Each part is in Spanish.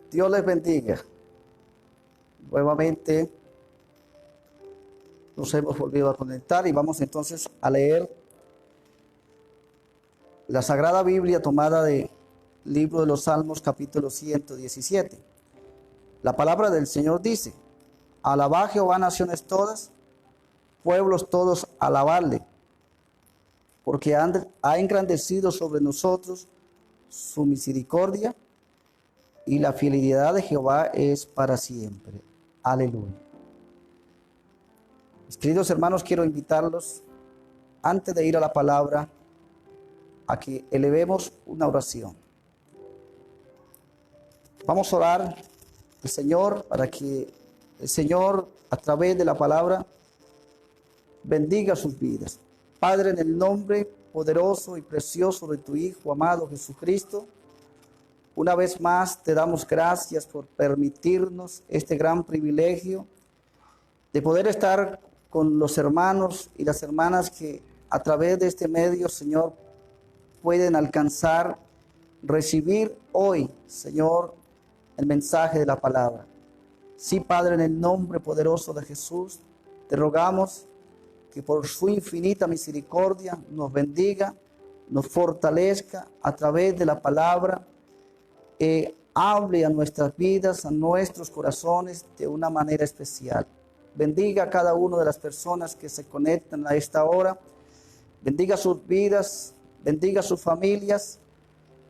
Dios les bendiga. Nuevamente nos hemos volvido a conectar y vamos entonces a leer la Sagrada Biblia tomada del libro de los Salmos, capítulo 117. La palabra del Señor dice: alabad a Jehová naciones todas, pueblos todos, alabadle, porque ha engrandecido sobre nosotros su misericordia, y la fidelidad de Jehová es para siempre. Aleluya. Mis queridos hermanos, quiero invitarlos, antes de ir a la palabra, a que elevemos una oración. Vamos a orar al Señor para que el Señor, a través de la palabra, bendiga sus vidas. Padre, en el nombre poderoso y precioso de tu Hijo amado Jesucristo, una vez más te damos gracias por permitirnos este gran privilegio de poder estar con los hermanos y las hermanas que a través de este medio, Señor, pueden alcanzar, recibir hoy, Señor, el mensaje de la palabra. Sí, Padre, en el nombre poderoso de Jesús, te rogamos que por su infinita misericordia nos bendiga, nos fortalezca a través de la palabra, hable a nuestras vidas, a nuestros corazones de una manera especial. Bendiga a cada una de las personas que se conectan a esta hora. Bendiga sus vidas, bendiga sus familias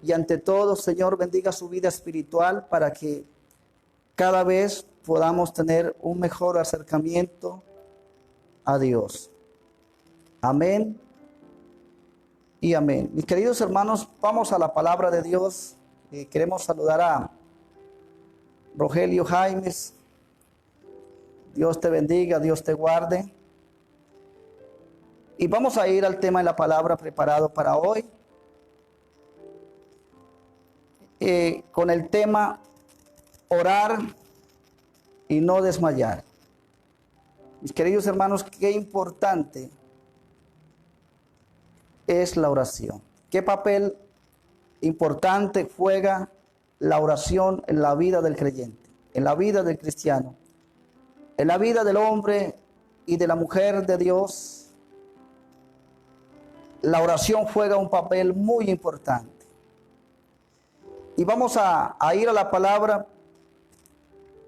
y ante todo, Señor, bendiga su vida espiritual para que cada vez podamos tener un mejor acercamiento a Dios. Amén y amén. Mis queridos hermanos, vamos a la palabra de Dios. Queremos saludar a Rogelio Jaimes. Dios te bendiga, Dios te guarde. Y vamos a ir al tema de la palabra preparado para hoy. Con el tema orar y no desmayar. Mis queridos hermanos, qué importante es la oración. Qué papel importante juega la oración en la vida del creyente, en la vida del cristiano, en la vida del hombre y de la mujer de Dios. La oración juega un papel muy importante. Y vamos a ir a la palabra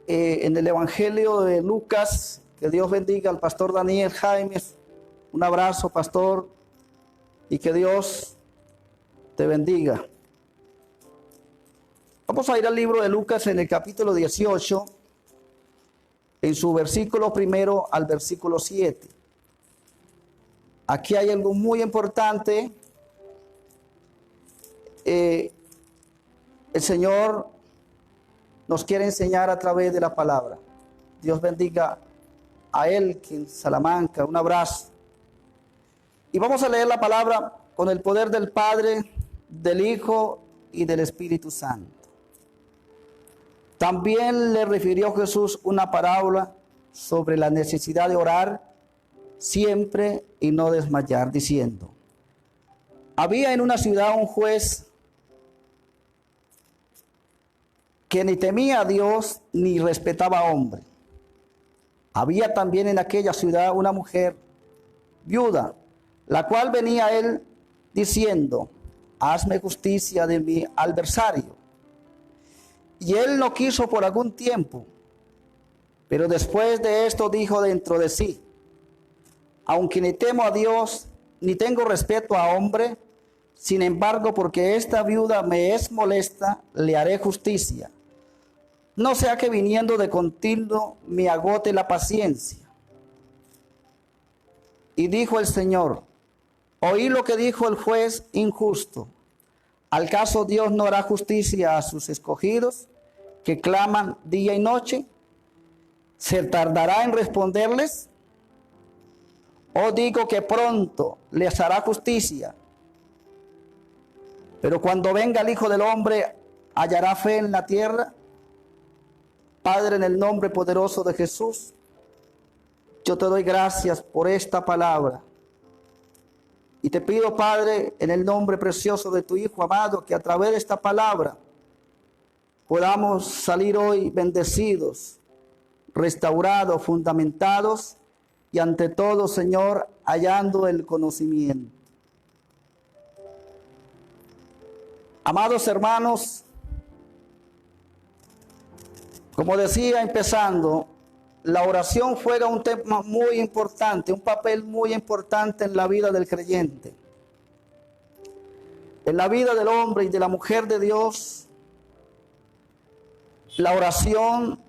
en el Evangelio de Lucas. Que Dios bendiga al pastor Daniel Jaimes. Un abrazo, pastor, y que Dios te bendiga. Vamos a ir al libro de Lucas en el capítulo 18, en su versículo primero al versículo 7. Aquí hay algo muy importante. El Señor nos quiere enseñar a través de la palabra. Dios bendiga a Elkin Salamanca. Un abrazo. Y vamos a leer la palabra con el poder del Padre, del Hijo y del Espíritu Santo. También le refirió Jesús una parábola sobre la necesidad de orar siempre y no desmayar, diciendo: había en una ciudad un juez que ni temía a Dios ni respetaba a hombre. Había también en aquella ciudad una mujer viuda, la cual venía a él diciendo: hazme justicia de mi adversario. Y él no quiso por algún tiempo, pero después de esto dijo dentro de sí: aunque ni temo a Dios ni tengo respeto a hombre, sin embargo, porque esta viuda me es molesta, le haré justicia, no sea que viniendo de continuo me agote la paciencia. Y dijo el Señor: oí lo que dijo el juez injusto. ¿Al caso Dios no hará justicia a sus escogidos, que claman día y noche? ¿Se tardará en responderles? Os digo que pronto les hará justicia. Pero cuando venga el Hijo del Hombre, ¿hallará fe en la tierra? Padre, en el nombre poderoso de Jesús, yo te doy gracias por esta palabra. Y te pido, Padre, en el nombre precioso de tu Hijo amado, que a través de esta palabra podamos salir hoy bendecidos, restaurados, fundamentados y ante todo, Señor, hallando el conocimiento. Amados hermanos, como decía empezando, la oración juega un tema muy importante, un papel muy importante en la vida del creyente. En la vida del hombre y de la mujer de Dios, la oración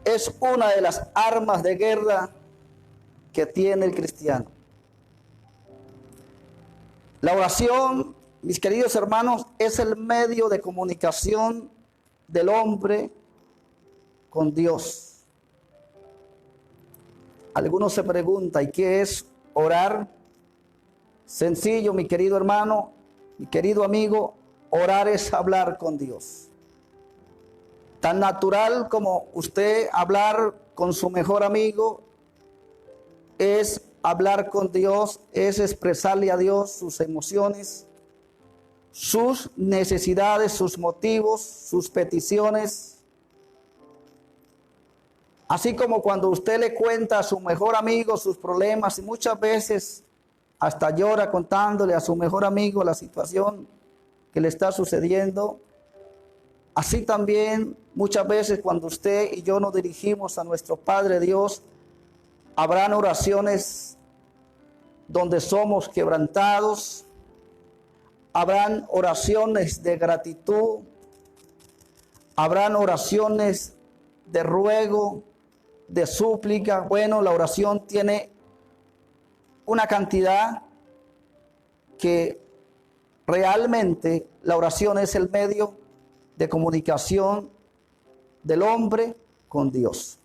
es una de las armas de guerra que tiene el cristiano. La oración, mis queridos hermanos, es el medio de comunicación del hombre con Dios. Algunos se preguntan, ¿y qué es orar? Sencillo, mi querido hermano, mi querido amigo, orar es hablar con Dios. Tan natural como usted hablar con su mejor amigo, es hablar con Dios, es expresarle a Dios sus emociones, sus necesidades, sus motivos, sus peticiones. Así como cuando usted le cuenta a su mejor amigo sus problemas y muchas veces hasta llora contándole a su mejor amigo la situación que le está sucediendo. Así también muchas veces cuando usted y yo nos dirigimos a nuestro Padre Dios, habrán oraciones donde somos quebrantados, habrán oraciones de gratitud, habrán oraciones de ruego, de súplica. Bueno, la oración tiene una cantidad que realmente la oración es el medio de comunicación del hombre con Dios.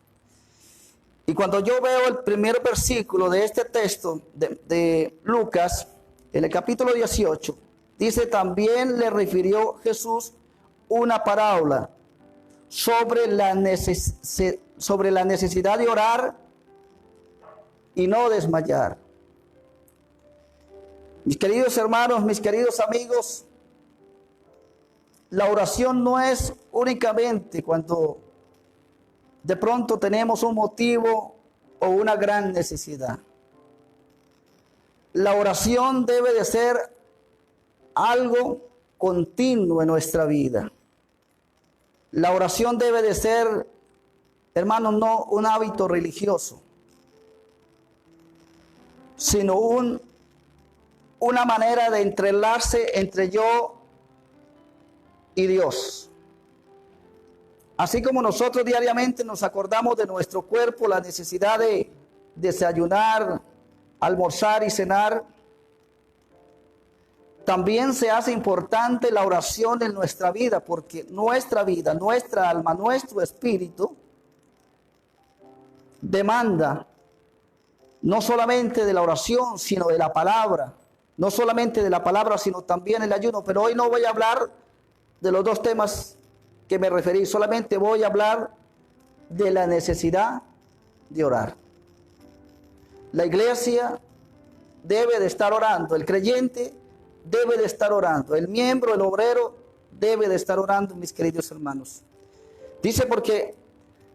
Y cuando yo veo el primer versículo de este texto de Lucas, en el capítulo 18, dice: también le refirió Jesús una parábola sobre la necesidad de orar y no desmayar. Mis queridos hermanos, mis queridos amigos, la oración no es únicamente cuando de pronto tenemos un motivo o una gran necesidad. La oración debe de ser algo continuo en nuestra vida. La oración debe de ser, hermanos, no un hábito religioso, sino una manera de entrelazarse entre yo y Dios. Así como nosotros diariamente nos acordamos de nuestro cuerpo, la necesidad de desayunar, almorzar y cenar, también se hace importante la oración en nuestra vida, porque nuestra vida, nuestra alma, nuestro espíritu demanda no solamente de la oración, sino de la palabra. No solamente de la palabra, sino también el ayuno. Pero hoy no voy a hablar de los dos temas que me referí. Solamente voy a hablar de la necesidad de orar. La iglesia debe de estar orando. El creyente debe de estar orando. El miembro, el obrero, debe de estar orando, mis queridos hermanos. Dice, porque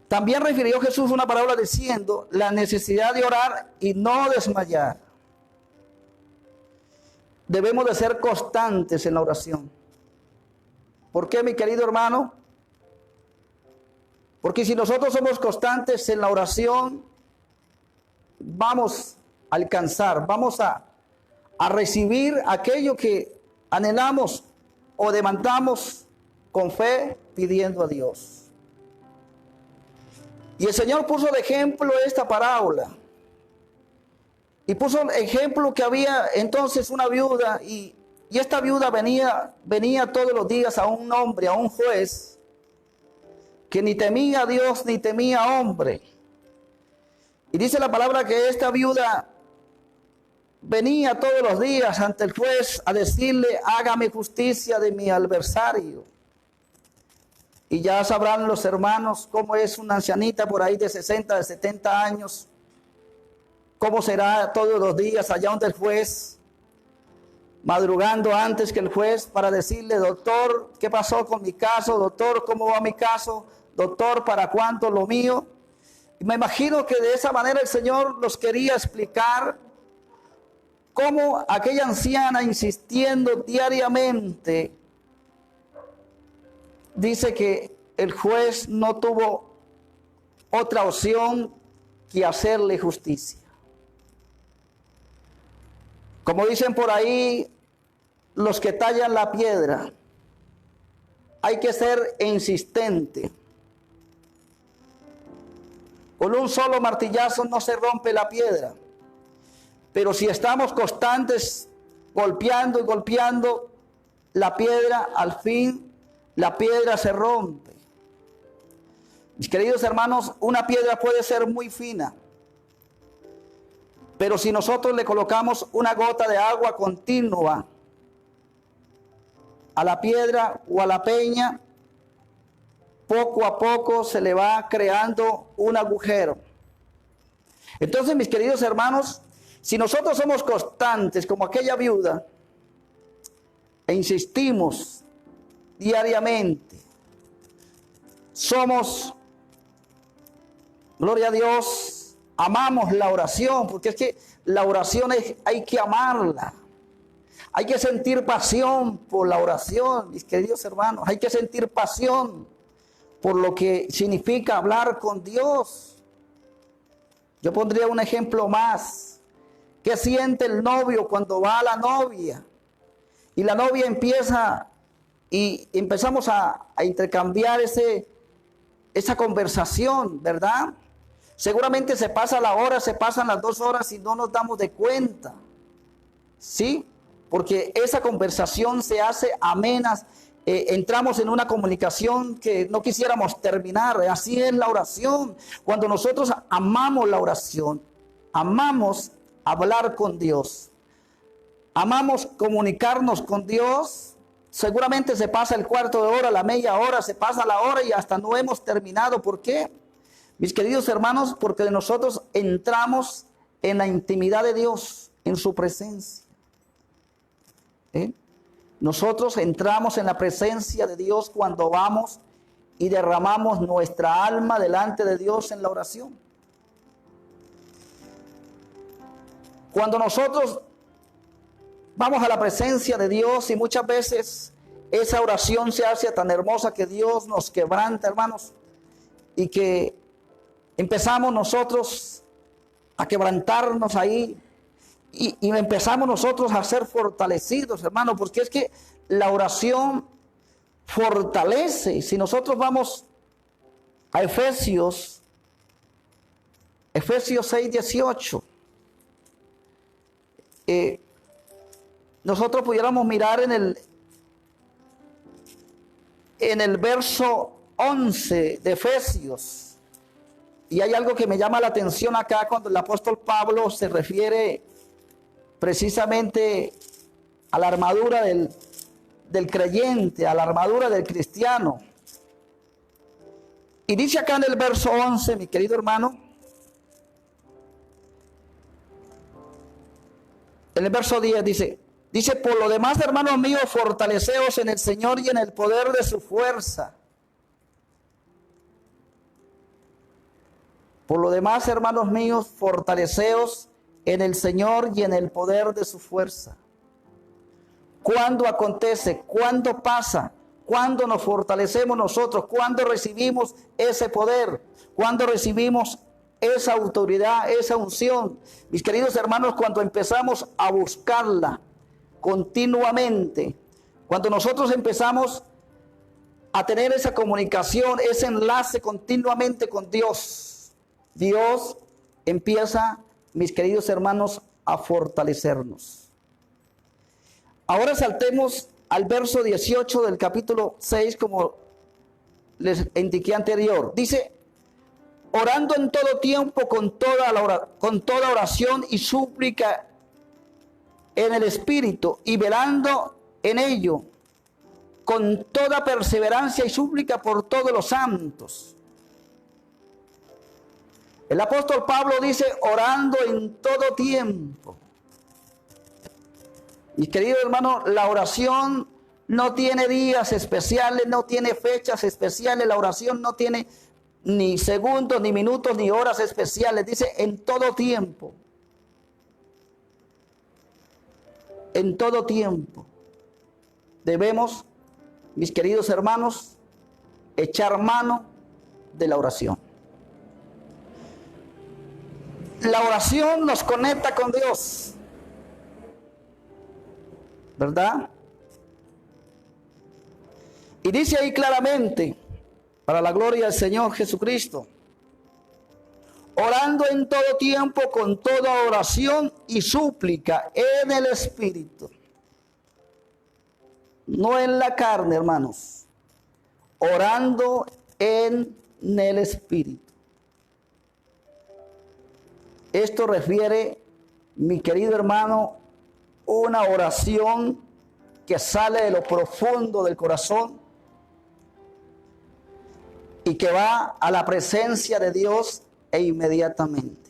también refirió Jesús una parábola diciendo la necesidad de orar y no desmayar. Debemos de ser constantes en la oración. ¿Por qué, mi querido hermano? Porque si nosotros somos constantes en la oración, vamos a alcanzar, vamos a recibir aquello que anhelamos o demandamos con fe, pidiendo a Dios. Y el Señor puso de ejemplo esta parábola. Y puso el ejemplo que había entonces una viuda, y esta viuda venía todos los días a un hombre, a un juez, que ni temía a Dios ni temía a hombre. Y dice la palabra que esta viuda venía todos los días ante el juez a decirle: hágame justicia de mi adversario. Y ya sabrán los hermanos cómo es una ancianita por ahí de 60, de 70 años. Cómo será todos los días allá donde el juez. madrugando antes que el juez para decirle: doctor, ¿qué pasó con mi caso? Doctor, ¿cómo va mi caso? Doctor, ¿para cuánto lo mío? Y me imagino que de esa manera el Señor los quería explicar cómo aquella anciana, insistiendo diariamente, dice que el juez no tuvo otra opción que hacerle justicia. Como dicen por ahí los que tallan la piedra, hay que ser insistente. Con un solo martillazo no se rompe la piedra. Pero si estamos constantes golpeando y golpeando la piedra, al fin la piedra se rompe. Mis queridos hermanos, una piedra puede ser muy fina, pero si nosotros le colocamos una gota de agua continua a la piedra o a la peña, poco a poco se le va creando un agujero. Entonces, mis queridos hermanos, si nosotros somos constantes como aquella viuda e insistimos diariamente, somos, gloria a Dios, amamos la oración, porque es que la oración hay que amarla. Hay que sentir pasión por la oración, mis queridos hermanos. Hay que sentir pasión por lo que significa hablar con Dios. Yo pondría un ejemplo más. ¿Qué siente el novio cuando va a la novia? Y la novia empieza y empezamos a intercambiar esa conversación, ¿verdad? Seguramente se pasa la hora, se pasan las 2 horas y no nos damos de cuenta. ¿Sí? Porque esa conversación se hace amena. Entramos en una comunicación que no quisiéramos terminar. Así es la oración. Cuando nosotros amamos la oración, amamos hablar con Dios, amamos comunicarnos con Dios, seguramente se pasa el cuarto de hora, la media hora, se pasa la hora y hasta no hemos terminado. ¿Por qué? Mis queridos hermanos, porque nosotros entramos en la intimidad de Dios, en su presencia. Nosotros entramos en la presencia de Dios cuando vamos y derramamos nuestra alma delante de Dios en la oración. Cuando nosotros vamos a la presencia de Dios y muchas veces esa oración se hace tan hermosa que Dios nos quebranta, hermanos, y que empezamos nosotros a quebrantarnos ahí. Y empezamos nosotros a ser fortalecidos, hermanos, porque es que la oración fortalece. Si nosotros vamos a Efesios 6:18, nosotros pudiéramos mirar en el verso 11 de Efesios, y hay algo que me llama la atención acá cuando el apóstol Pablo se refiere precisamente a la armadura del creyente, a la armadura del cristiano. Y dice acá en el verso 11, mi querido hermano, en el verso 10 dice, por lo demás, hermanos míos, fortaleceos en el Señor y en el poder de su fuerza. Por lo demás, hermanos míos, fortaleceos en el Señor y en el poder de su fuerza. ¿Cuándo acontece? ¿Cuándo pasa? ¿Cuándo nos fortalecemos nosotros? ¿Cuándo recibimos ese poder? ¿Cuándo recibimos esa autoridad, esa unción? Mis queridos hermanos, cuando empezamos a buscarla continuamente, cuando nosotros empezamos a tener esa comunicación, ese enlace continuamente con Dios, Dios empieza, mis queridos hermanos, a fortalecernos. Ahora saltemos al verso 18 del capítulo 6, como les indiqué anterior. Dice, orando en todo tiempo con toda oración y súplica en el Espíritu, y velando en ello con toda perseverancia y súplica por todos los santos. El apóstol Pablo dice, orando en todo tiempo. Mis queridos hermanos, la oración no tiene días especiales, no tiene fechas especiales, la oración no tiene ni segundos, ni minutos, ni horas especiales. Dice en todo tiempo. En todo tiempo. Debemos, mis queridos hermanos, echar mano de la oración. La oración nos conecta con Dios, ¿verdad? Y dice ahí claramente, para la gloria del Señor Jesucristo, orando en todo tiempo con toda oración y súplica en el Espíritu, no en la carne, hermanos, orando en el Espíritu. Esto refiere, mi querido hermano, una oración que sale de lo profundo del corazón y que va a la presencia de Dios e inmediatamente.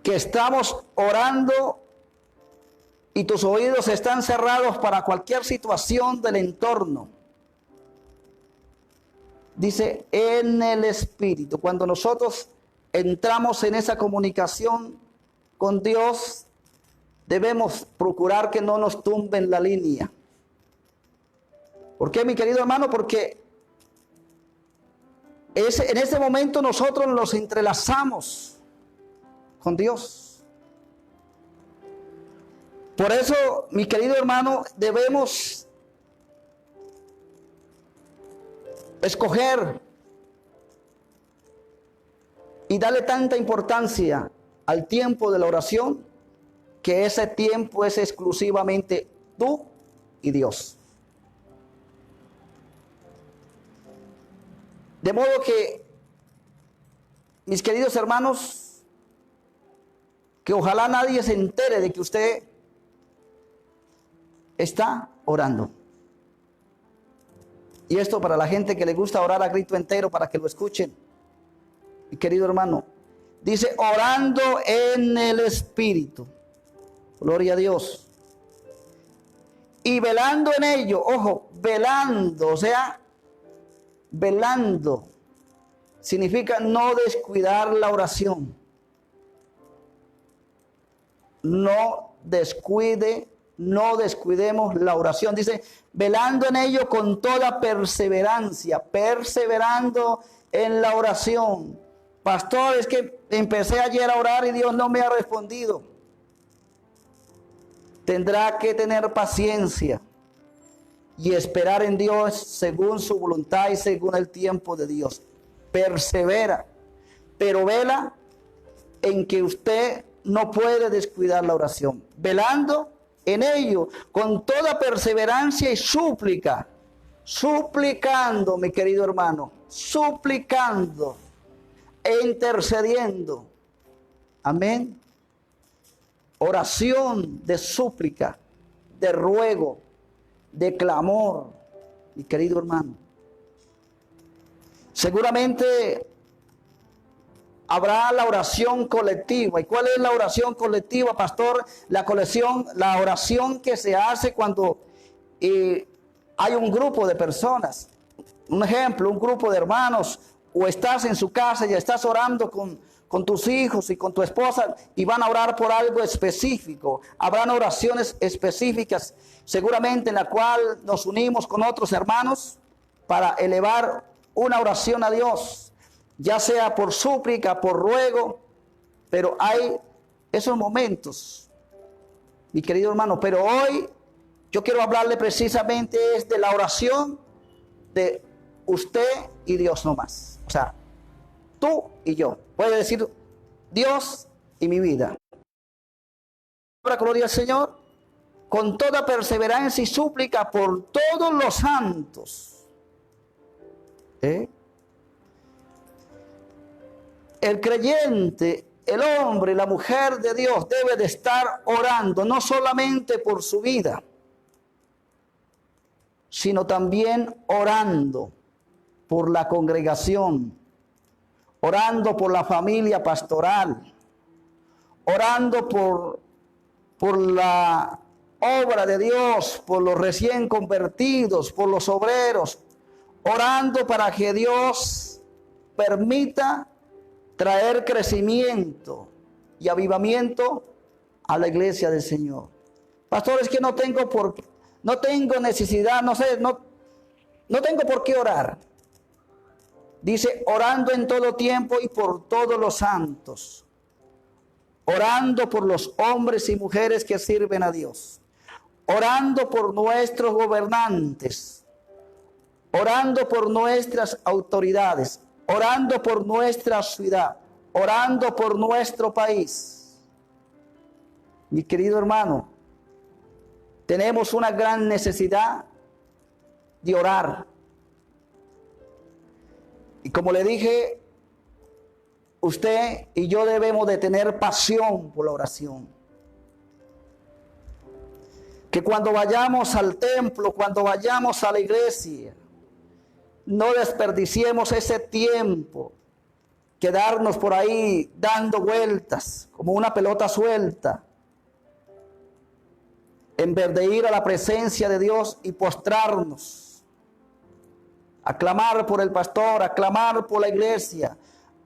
Que estamos orando y tus oídos están cerrados para cualquier situación del entorno. Dice en el Espíritu. Cuando nosotros entramos en esa comunicación con Dios, debemos procurar que no nos tumben la línea. ¿Por qué, mi querido hermano? Porque en ese momento nosotros nos entrelazamos con Dios. Por eso, mi querido hermano, debemos escoger y darle tanta importancia al tiempo de la oración, que ese tiempo es exclusivamente tú y Dios. De modo que, mis queridos hermanos, que ojalá nadie se entere de que usted está orando. Y esto para la gente que le gusta orar a grito entero, para que lo escuchen. Mi querido hermano, dice orando en el Espíritu. Gloria a Dios. Y velando en ello, ojo, velando, o sea, velando significa no descuidar la oración. No descuidemos la oración. Dice, velando en ello con toda perseverancia, perseverando en la oración. Pastor, es que empecé ayer a orar y Dios no me ha respondido. Tendrá que tener paciencia y esperar en Dios según su voluntad y según el tiempo de Dios. Persevera, pero vela en que usted no puede descuidar la oración. Velando en ello con toda perseverancia y súplica. Suplicando, mi querido hermano, suplicando e intercediendo. Amén. Oración de súplica, de ruego, de clamor, mi querido hermano. Seguramente habrá la oración colectiva. ¿Y cuál es la oración colectiva, pastor? La oración que se hace cuando hay un grupo de personas. Un ejemplo, un grupo de hermanos, o estás en su casa y estás orando con tus hijos y con tu esposa y van a orar por algo específico. Habrán oraciones específicas, seguramente en la cual nos unimos con otros hermanos para elevar una oración a Dios, ya sea por súplica, por ruego, pero hay esos momentos, mi querido hermano. Pero hoy yo quiero hablarle precisamente de la oración de usted y Dios nomás. O sea, tú y yo. Puede decir Dios y mi vida. Gloria al Señor. Con toda perseverancia y súplica por todos los santos. El creyente, el hombre, la mujer de Dios debe de estar orando no solamente por su vida, sino también orando por la congregación, orando por la familia pastoral, orando por por la obra de Dios, por los recién convertidos, por los obreros, orando para que Dios permita traer crecimiento y avivamiento a la iglesia del Señor. Pastor, es que no tengo necesidad, no tengo por qué orar. Dice, orando en todo tiempo y por todos los santos. Orando por los hombres y mujeres que sirven a Dios. Orando por nuestros gobernantes. Orando por nuestras autoridades. Orando por nuestra ciudad. Orando por nuestro país. Mi querido hermano, tenemos una gran necesidad de orar. Y como le dije, usted y yo debemos de tener pasión por la oración. Que cuando vayamos al templo, cuando vayamos a la iglesia, no desperdiciemos ese tiempo, quedarnos por ahí dando vueltas como una pelota suelta, en vez de ir a la presencia de Dios y postrarnos. Aclamar por el pastor, aclamar por la iglesia,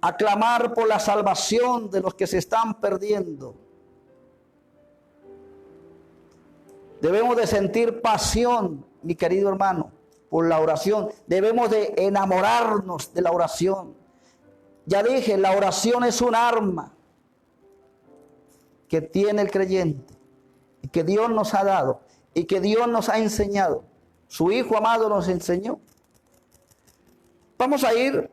aclamar por la salvación de los que se están perdiendo. Debemos de sentir pasión, mi querido hermano, por la oración. Debemos de enamorarnos de la oración. Ya dije, la oración es un arma que tiene el creyente y que Dios nos ha dado y que Dios nos ha enseñado. Su Hijo amado nos enseñó. Vamos a ir.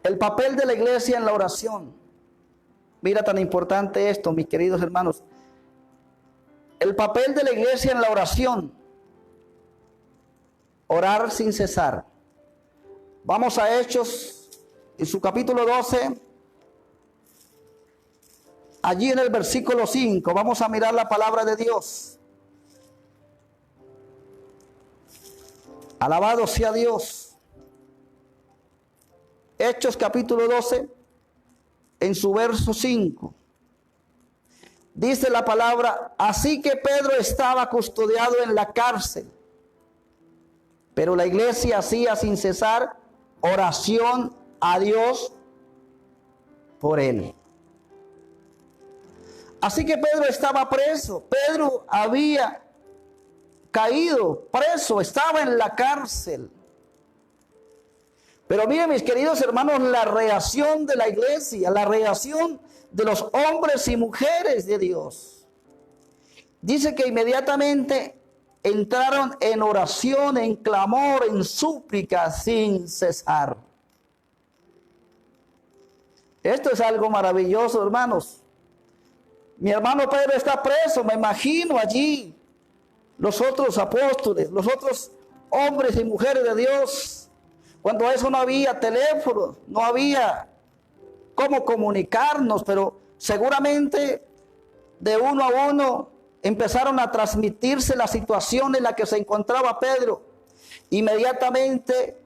El papel de la iglesia en la oración. Mira tan importante esto, mis queridos hermanos. El papel de la iglesia en la oración. Orar sin cesar. Vamos a Hechos, en su capítulo 12. Allí en el versículo 5. Vamos a mirar la palabra de Dios. Alabado sea Dios. Hechos capítulo 12, en su verso 5. Dice la palabra, así que Pedro estaba custodiado en la cárcel, pero la iglesia hacía sin cesar oración a Dios por él. Así que Pedro estaba preso. Pedro había caído preso, estaba en la cárcel. Pero miren, mis queridos hermanos, la reacción de la iglesia, la reacción de los hombres y mujeres de Dios. Dice que inmediatamente entraron en oración, en clamor, en súplica sin cesar. Esto es algo maravilloso, hermanos. Mi hermano Pedro está preso, me imagino allí los otros apóstoles, los otros hombres y mujeres de Dios, cuando eso no había teléfono, no había cómo comunicarnos, pero seguramente de uno a uno empezaron a transmitirse la situación en la que se encontraba Pedro. Inmediatamente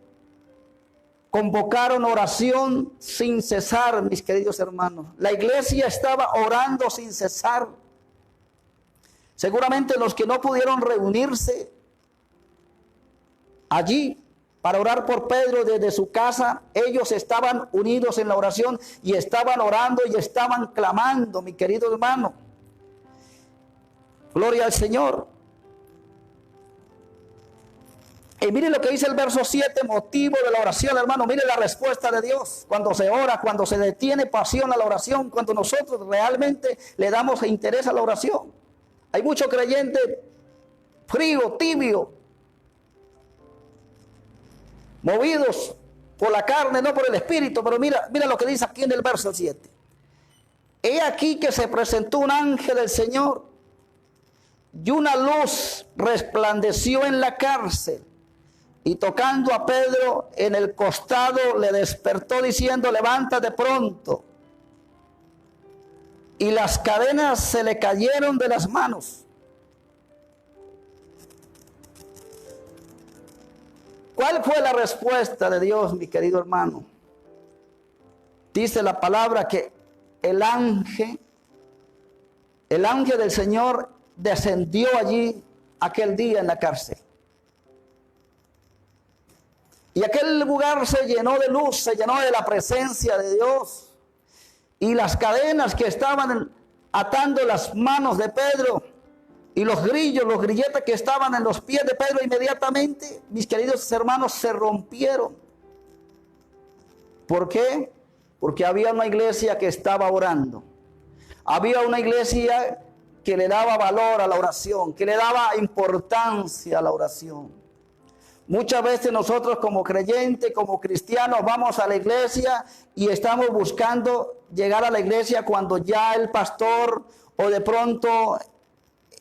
convocaron oración sin cesar, mis queridos hermanos. La iglesia estaba orando sin cesar. Seguramente los que no pudieron reunirse allí para orar por Pedro desde su casa, ellos estaban unidos en la oración y estaban orando y estaban clamando, mi querido hermano. Gloria al Señor. Y mire lo que dice el verso 7, motivo de la oración, hermano. Mire la respuesta de Dios. Cuando se ora, cuando se detiene pasión a la oración, cuando nosotros realmente le damos interés a la oración. Hay mucho creyente frío, tibio, movidos por la carne, no por el espíritu. Pero mira lo que dice aquí en el verso 7. He aquí que se presentó un ángel del Señor y una luz resplandeció en la cárcel. Y tocando a Pedro en el costado, le despertó diciendo, levántate pronto. Y las cadenas se le cayeron de las manos. ¿Cuál fue la respuesta de Dios, mi querido hermano? Dice la palabra que el ángel del Señor descendió allí aquel día en la cárcel. Y aquel lugar se llenó de luz, se llenó de la presencia de Dios. Y las cadenas que estaban atando las manos de Pedro y los grillos, los grilletes que estaban en los pies de Pedro, inmediatamente, mis queridos hermanos, se rompieron. ¿Por qué? Porque había una iglesia que estaba orando. Había una iglesia que le daba valor a la oración, que le daba importancia a la oración. Muchas veces nosotros como creyentes, como cristianos, vamos a la iglesia y estamos buscando llegar a la iglesia cuando ya el pastor o de pronto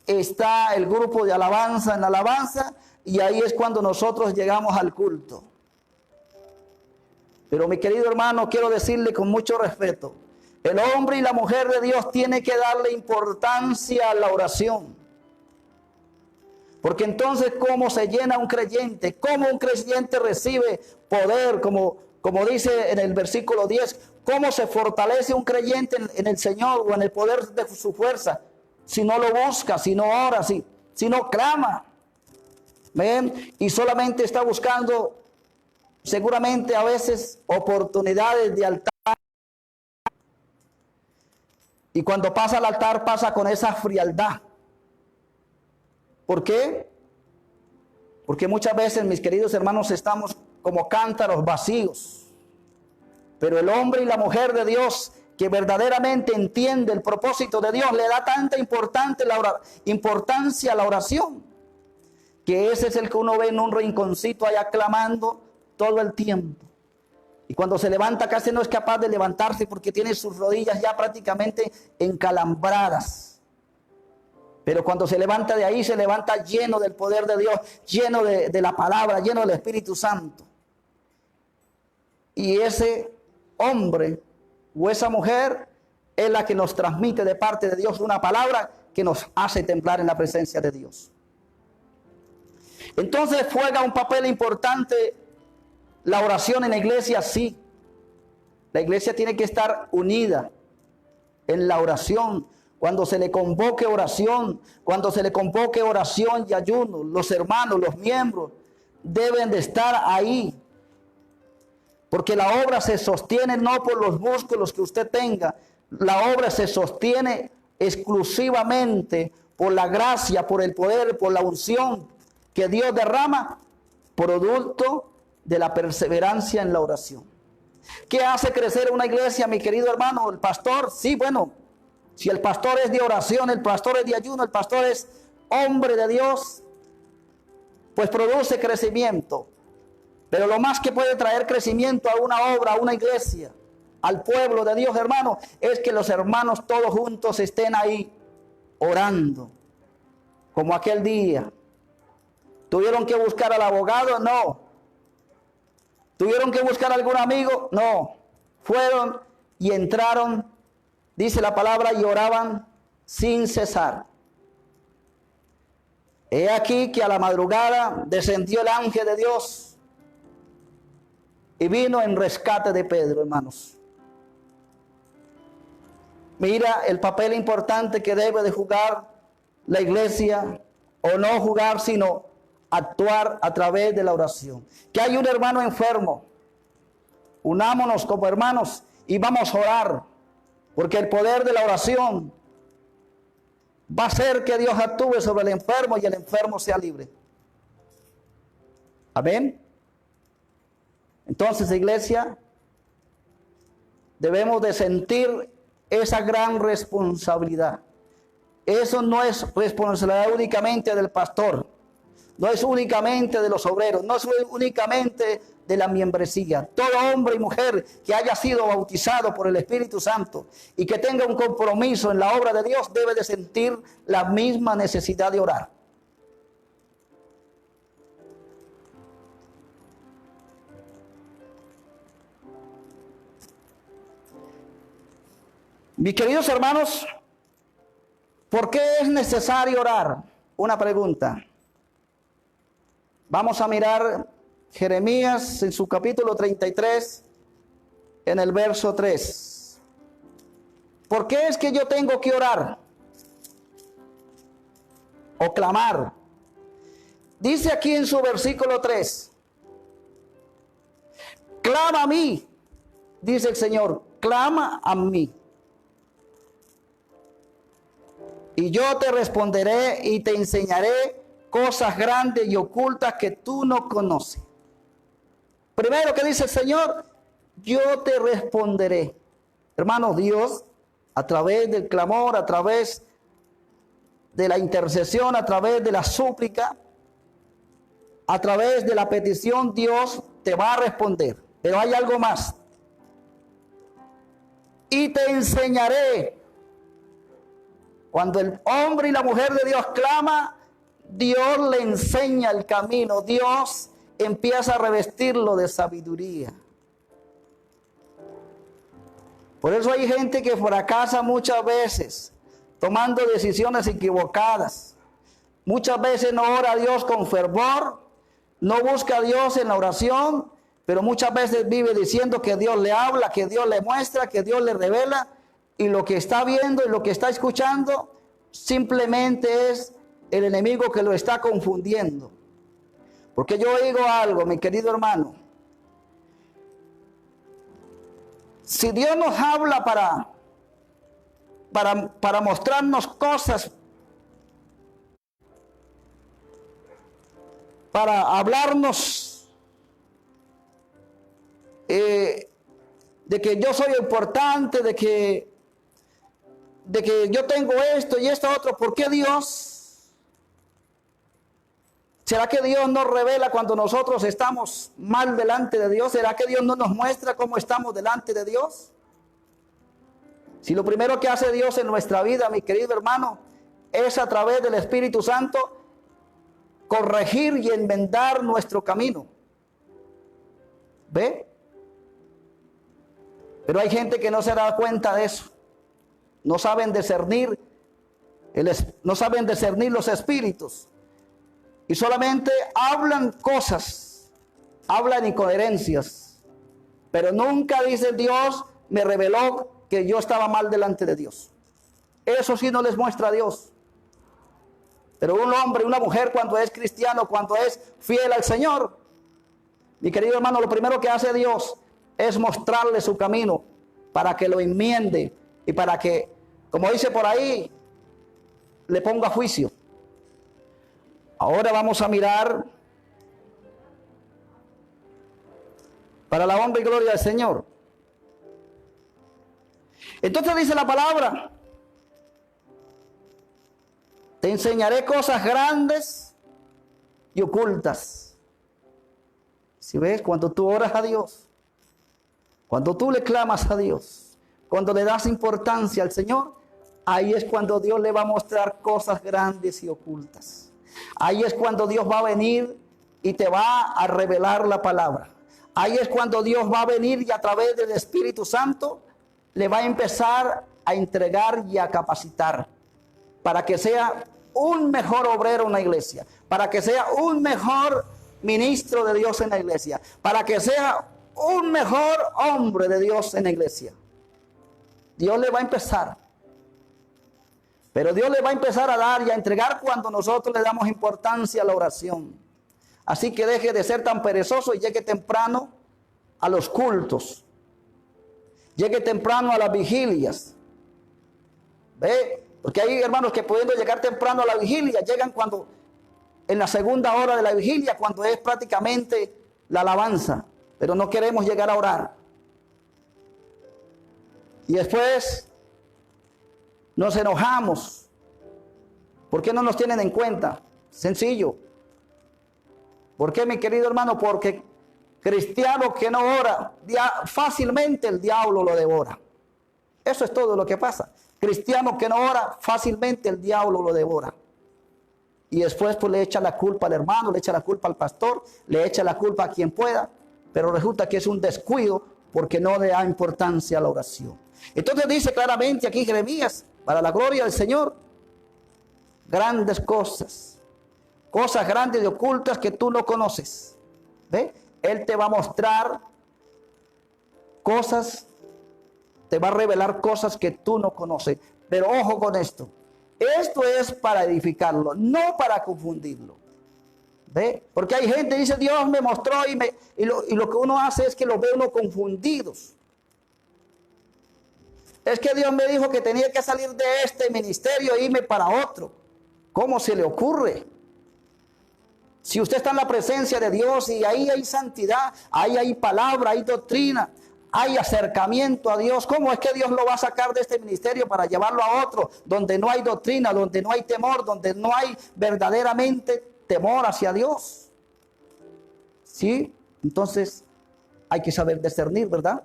está el grupo de alabanza en la alabanza, y ahí es cuando nosotros llegamos al culto. Pero mi querido hermano, quiero decirle con mucho respeto, el hombre y la mujer de Dios tienen que darle importancia a la oración. Porque entonces, ¿cómo se llena un creyente? ¿Cómo un creyente recibe poder? Como dice en el versículo 10, ¿cómo se fortalece un creyente en el Señor o en el poder de su fuerza? Si no lo busca, si no ora, si no clama. ¿Ven? Y solamente está buscando seguramente a veces oportunidades de altar. Y cuando pasa al altar pasa con esa frialdad. ¿Por qué? Porque muchas veces, mis queridos hermanos, estamos como cántaros vacíos. Pero el hombre y la mujer de Dios que verdaderamente entiende el propósito de Dios le da tanta importancia a la oración, que ese es el que uno ve en un rinconcito allá clamando todo el tiempo. Y cuando se levanta casi no es capaz de levantarse porque tiene sus rodillas ya prácticamente encalambradas. Pero cuando se levanta de ahí, se levanta lleno del poder de Dios, lleno de la palabra, lleno del Espíritu Santo. Y ese hombre o esa mujer es la que nos transmite de parte de Dios una palabra que nos hace temblar en la presencia de Dios. Entonces juega un papel importante la oración en la iglesia, sí. La iglesia tiene que estar unida en la oración. Cuando se le convoque oración, y ayuno, los hermanos, los miembros deben de estar ahí. Porque la obra se sostiene no por los músculos que usted tenga. La obra se sostiene exclusivamente por la gracia, por el poder, por la unción que Dios derrama, producto de la perseverancia en la oración. ¿Qué hace crecer una iglesia, mi querido hermano? El pastor, sí, bueno, si el pastor es de oración, el pastor es de ayuno, el pastor es hombre de Dios, pues produce crecimiento. Pero lo más que puede traer crecimiento a una obra, a una iglesia, al pueblo de Dios, hermano, es que los hermanos todos juntos estén ahí orando, como aquel día. ¿Tuvieron que buscar al abogado? No. ¿Tuvieron que buscar a algún amigo? No. Fueron y entraron, dice la palabra, y oraban sin cesar. He aquí que a la madrugada descendió el ángel de Dios y vino en rescate de Pedro, hermanos. Mira el papel importante que debe de jugar la iglesia, o no jugar, sino actuar a través de la oración. Que hay un hermano enfermo, unámonos como hermanos y vamos a orar, porque el poder de la oración va a hacer que Dios actúe sobre el enfermo y el enfermo sea libre. Amén. Entonces, iglesia, debemos de sentir esa gran responsabilidad. Eso no es responsabilidad únicamente del pastor, no es únicamente de los obreros, no es únicamente de la membresía. Todo hombre y mujer que haya sido bautizado por el Espíritu Santo y que tenga un compromiso en la obra de Dios debe de sentir la misma necesidad de orar. Mis queridos hermanos, ¿por qué es necesario orar? Una pregunta. Vamos a mirar Jeremías en su capítulo 33, en el verso 3. ¿Por qué es que yo tengo que orar o clamar? Dice aquí en su versículo 3, clama a mí, dice el Señor, clama a mí. Y yo te responderé y te enseñaré cosas grandes y ocultas que tú no conoces. Primero que dice el Señor, yo te responderé. Hermanos, Dios, a través del clamor, a través de la intercesión, a través de la súplica, a través de la petición, Dios te va a responder. Pero hay algo más. Y te enseñaré. Cuando el hombre y la mujer de Dios clama, Dios le enseña el camino. Dios empieza a revestirlo de sabiduría. Por eso hay gente que fracasa muchas veces, tomando decisiones equivocadas. Muchas veces no ora a Dios con fervor, no busca a Dios en la oración, pero muchas veces vive diciendo que Dios le habla, que Dios le muestra, que Dios le revela, y lo que está viendo y lo que está escuchando simplemente es el enemigo que lo está confundiendo. Porque yo digo algo, mi querido hermano. Si Dios nos habla para mostrarnos cosas, para hablarnos de que yo soy importante, de que yo tengo esto y esto otro, ¿por qué Dios? ¿Será que Dios nos revela cuando nosotros estamos mal delante de Dios? ¿Será que Dios no nos muestra cómo estamos delante de Dios? Si lo primero que hace Dios en nuestra vida, mi querido hermano, es a través del Espíritu Santo corregir y enmendar nuestro camino. ¿Ve? Pero hay gente que no se da cuenta de eso. No saben discernir, no saben discernir los espíritus. Y solamente hablan cosas, hablan incoherencias. Pero nunca dice Dios me reveló que yo estaba mal delante de Dios. Eso sí no les muestra a Dios. Pero un hombre, una mujer, cuando es cristiano, cuando es fiel al Señor, mi querido hermano, lo primero que hace Dios es mostrarle su camino para que lo enmiende y para que, como dice por ahí, le ponga juicio. Ahora vamos a mirar para la honra y gloria del Señor. Entonces dice la palabra, te enseñaré cosas grandes y ocultas. Si ves, cuando tú oras a Dios, cuando tú le clamas a Dios, cuando le das importancia al Señor, ahí es cuando Dios le va a mostrar cosas grandes y ocultas. Ahí es cuando Dios va a venir y te va a revelar la palabra. Ahí es cuando Dios va a venir y a través del Espíritu Santo le va a empezar a entregar y a capacitar para que sea un mejor obrero en la iglesia, para que sea un mejor ministro de Dios en la iglesia, para que sea un mejor hombre de Dios en la iglesia. Dios le va a empezar. Pero Dios le va a empezar a dar y a entregar cuando nosotros le damos importancia a la oración. Así que deje de ser tan perezoso y llegue temprano a los cultos. Llegue temprano a las vigilias. ¿Ve? Porque hay hermanos que pudiendo llegar temprano a la vigilia, llegan cuando en la segunda hora de la vigilia, cuando es prácticamente la alabanza. Pero no queremos llegar a orar. Y después nos enojamos. ¿Por qué no nos tienen en cuenta? Sencillo. ¿Por qué, mi querido hermano? Porque cristiano que no ora, fácilmente el diablo lo devora. Eso es todo lo que pasa. Cristiano que no ora, fácilmente el diablo lo devora. Y después pues le echa la culpa al hermano, le echa la culpa al pastor, le echa la culpa a quien pueda. Pero resulta que es un descuido porque no le da importancia a la oración. Entonces dice claramente aquí Jeremías, para la gloria del Señor, grandes cosas, cosas grandes y ocultas que tú no conoces. ¿Ve? Él te va a mostrar cosas te va a revelar cosas que tú no conoces. Pero ojo con esto. Esto es para edificarlo, no para confundirlo. ¿Ve? Porque hay gente que dice, Dios me mostró y lo que uno hace es que los ve uno confundidos. Es que Dios me dijo que tenía que salir de este ministerio e irme para otro. ¿Cómo se le ocurre? Si usted está en la presencia de Dios y ahí hay santidad, ahí hay palabra, hay doctrina, hay acercamiento a Dios, ¿cómo es que Dios lo va a sacar de este ministerio para llevarlo a otro donde no hay doctrina, donde no hay temor, donde no hay verdaderamente temor hacia Dios? ¿Sí? Entonces hay que saber discernir, ¿verdad?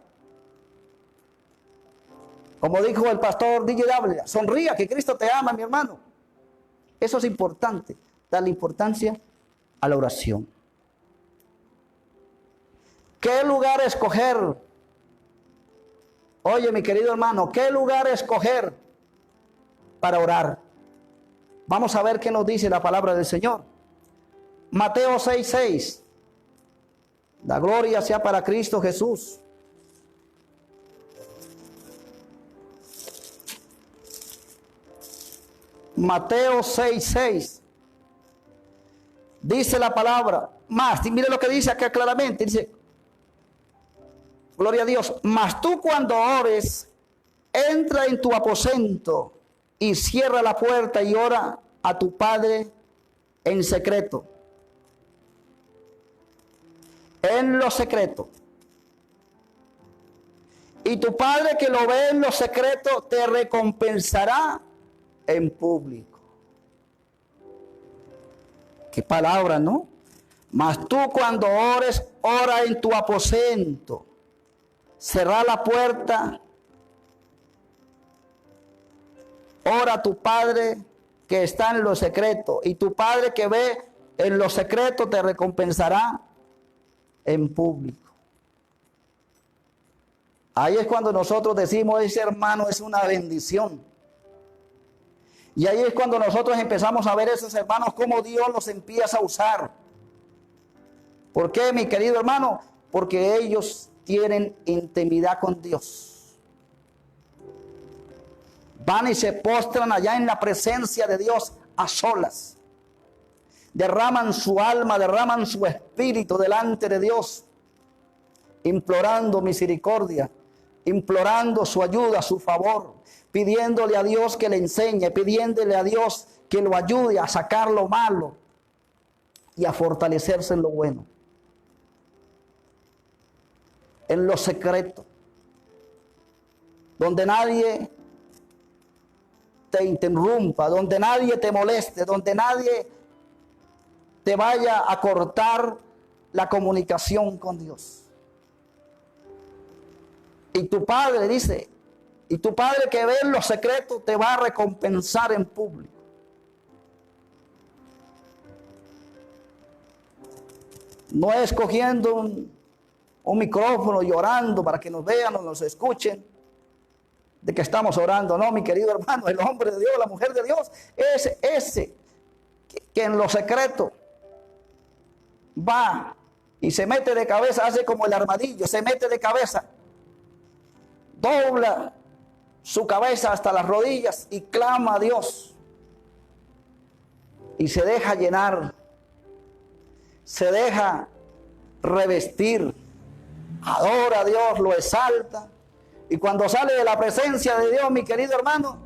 Como dijo el pastor DJ Dávila, sonría que Cristo te ama, mi hermano. Eso es importante, darle importancia a la oración. ¿Qué lugar escoger? Oye, mi querido hermano, ¿qué lugar escoger para orar? Vamos a ver qué nos dice la palabra del Señor. Mateo 6:6. La gloria sea para Cristo Jesús. Mateo 6:6. Dice la palabra, más, y mire lo que dice acá claramente, dice, gloria a Dios, mas tú cuando ores, entra en tu aposento y cierra la puerta y ora a tu Padre en secreto. En lo secreto. Y tu Padre que lo ve en lo secreto te recompensará en público. Qué palabra, ¿no? Mas tú cuando ores, ora en tu aposento. Cerrá la puerta. Ora a tu Padre que está en lo secreto. Y tu Padre que ve en lo secreto te recompensará en público. Ahí es cuando nosotros decimos, ese hermano es una bendición. Y ahí es cuando nosotros empezamos a ver esos hermanos, cómo Dios los empieza a usar. ¿Por qué, mi querido hermano? Porque ellos tienen intimidad con Dios. Van y se postran allá en la presencia de Dios a solas. Derraman su alma, derraman su espíritu delante de Dios, implorando misericordia, implorando su ayuda, su favor, pidiéndole a Dios que le enseñe, pidiéndole a Dios que lo ayude a sacar lo malo y a fortalecerse en lo bueno. En lo secreto, donde nadie te interrumpa, donde nadie te moleste, donde nadie te vaya a cortar la comunicación con Dios. Y tu Padre dice, y tu Padre que ve en lo secreto te va a recompensar en público. No es cogiendo un micrófono y orando para que nos vean o nos escuchen de que estamos orando. No, mi querido hermano, el hombre de Dios, la mujer de Dios, es ese que en lo secreto va y se mete de cabeza, hace como el armadillo, se mete de cabeza, dobla su cabeza hasta las rodillas y clama a Dios y se deja llenar, se deja revestir, adora a Dios, lo exalta, y cuando sale de la presencia de Dios, mi querido hermano,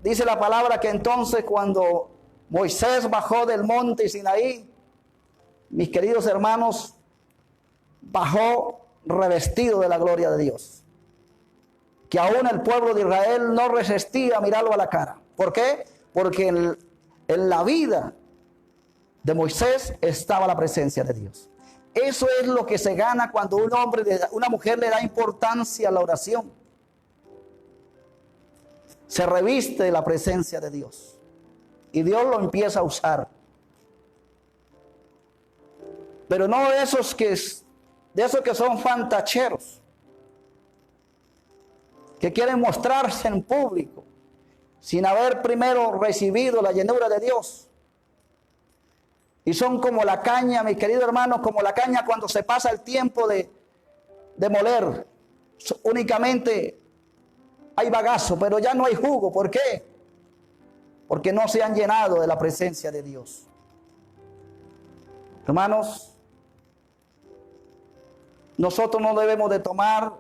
dice la palabra que entonces cuando Moisés bajó del monte Sinaí, mis queridos hermanos, bajó revestido de la gloria de Dios. Que aún el pueblo de Israel no resistía a mirarlo a la cara. ¿Por qué? Porque en la vida de Moisés estaba la presencia de Dios. Eso es lo que se gana cuando un hombre, una mujer le da importancia a la oración. Se reviste de la presencia de Dios. Y Dios lo empieza a usar. Pero no de esos que son fantacheros, que quieren mostrarse en público sin haber primero recibido la llenura de Dios. Y son como la caña, mi querido hermano, como la caña cuando se pasa el tiempo de moler. únicamente hay bagazo, pero ya no hay jugo. ¿Por qué? Porque no se han llenado de la presencia de Dios. Hermanos, nosotros no debemos de tomar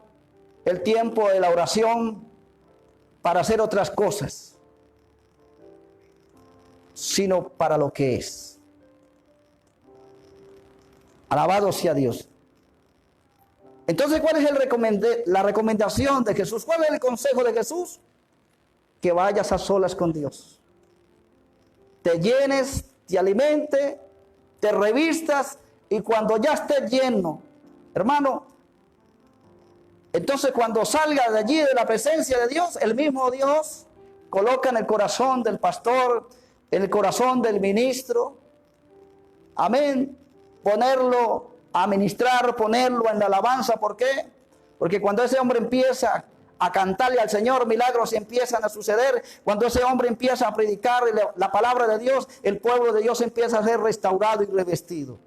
el tiempo de la oración para hacer otras cosas, sino para lo que es. Alabado sea Dios. Entonces, ¿cuál es la recomendación de Jesús? ¿Cuál es el consejo de Jesús? Que vayas a solas con Dios. Te llenes, te alimentes, te revistas, y cuando ya estés lleno, hermano, entonces cuando salga de allí, de la presencia de Dios, el mismo Dios coloca en el corazón del pastor, en el corazón del ministro, amén, ponerlo a ministrar, ponerlo en la alabanza. ¿Por qué? Porque cuando ese hombre empieza a cantarle al Señor, milagros empiezan a suceder. Cuando ese hombre empieza a predicar la palabra de Dios, el pueblo de Dios empieza a ser restaurado y revestido.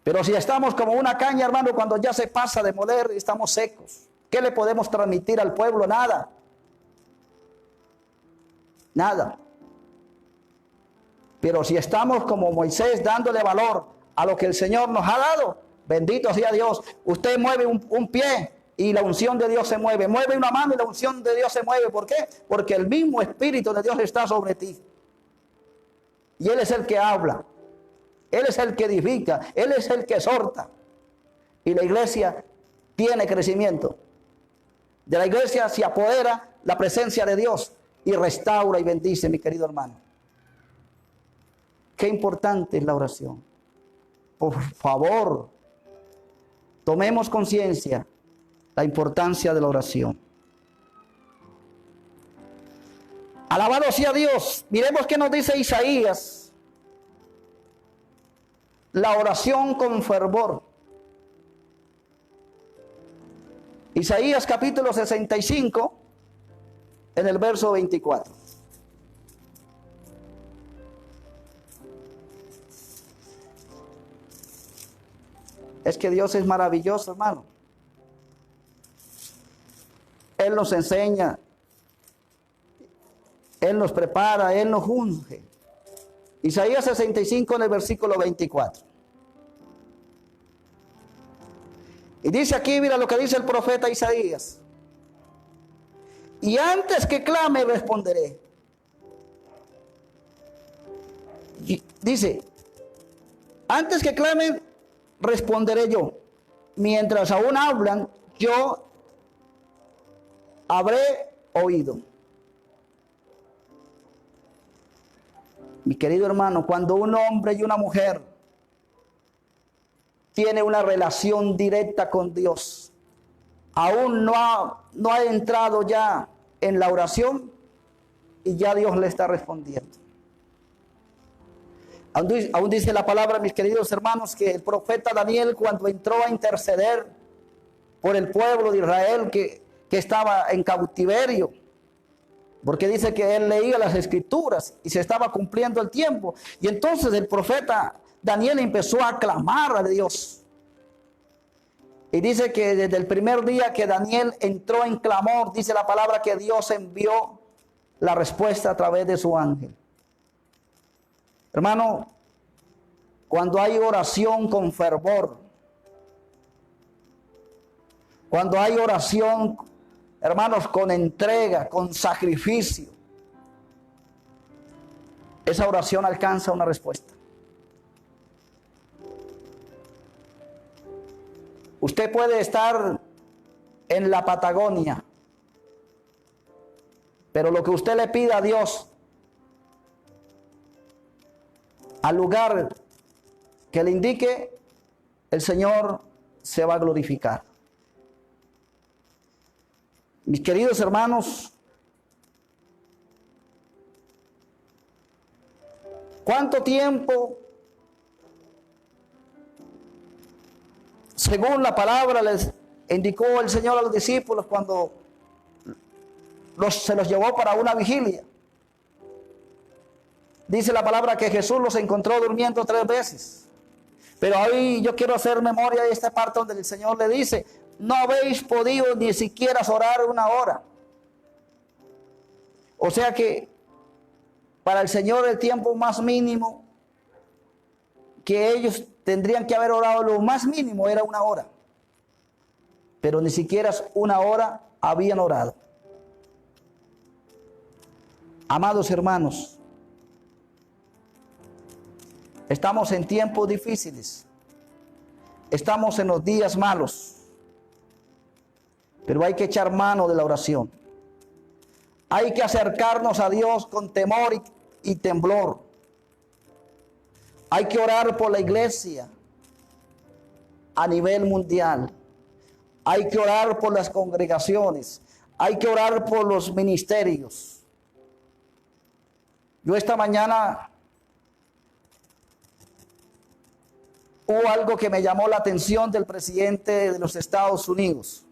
Pero si estamos como una caña, hermano, cuando ya se pasa de moler, estamos secos. ¿Qué le podemos transmitir al pueblo? Nada. Nada. Pero si estamos como Moisés, dándole valor a lo que el Señor nos ha dado, bendito sea Dios. Usted mueve un pie y la unción de Dios se mueve. Mueve una mano y la unción de Dios se mueve. ¿Por qué? Porque el mismo Espíritu de Dios está sobre ti. Y Él es el que habla. Él es el que edifica. Él es el que exhorta. Y la iglesia tiene crecimiento. De la iglesia se apodera la presencia de Dios y restaura y bendice, mi querido hermano. Qué importante es la oración. Por favor, tomemos conciencia la importancia de la oración. Alabado sea Dios. Miremos qué nos dice Isaías. La oración con fervor. Isaías capítulo 65, en el verso 24. Es que Dios es maravilloso, hermano. Él nos enseña, Él nos prepara, Él nos unge. Isaías 65 en el versículo 24. Y dice aquí, mira lo que dice el profeta Isaías. Y antes que clame, responderé. Y dice, antes que clame, responderé yo. Mientras aún hablan, yo habré oído. Mi querido hermano, cuando un hombre y una mujer tiene una relación directa con Dios, aún no ha entrado ya en la oración y ya Dios le está respondiendo. Aún dice la palabra, mis queridos hermanos, que el profeta Daniel, cuando entró a interceder por el pueblo de Israel que estaba en cautiverio, porque dice que él leía las escrituras y se estaba cumpliendo el tiempo. Y entonces el profeta Daniel empezó a clamar a Dios. Y dice que desde el primer día que Daniel entró en clamor, dice la palabra que Dios envió la respuesta a través de su ángel. Hermano, cuando hay oración con fervor, cuando hay oración, hermanos, con entrega, con sacrificio, esa oración alcanza una respuesta. Usted puede estar en la Patagonia, pero lo que usted le pida a Dios, al lugar que le indique, el Señor se va a glorificar. Mis queridos hermanos, ¿cuánto tiempo, según la palabra, les indicó el Señor a los discípulos cuando se los llevó para una vigilia? Dice la palabra que Jesús los encontró durmiendo 3 veces. Pero hoy yo quiero hacer memoria de esta parte donde el Señor le dice, no habéis podido ni siquiera orar una hora. O sea que para el Señor el tiempo más mínimo que ellos tendrían que haber orado, lo más mínimo era una hora. Pero ni siquiera una hora habían orado. Amados hermanos, estamos en tiempos difíciles. Estamos en los días malos. Pero hay que echar mano de la oración. Hay que acercarnos a Dios con temor y temblor. Hay que orar por la iglesia a nivel mundial. Hay que orar por las congregaciones. Hay que orar por los ministerios. Yo esta mañana hubo algo que me llamó la atención del presidente de los Estados Unidos.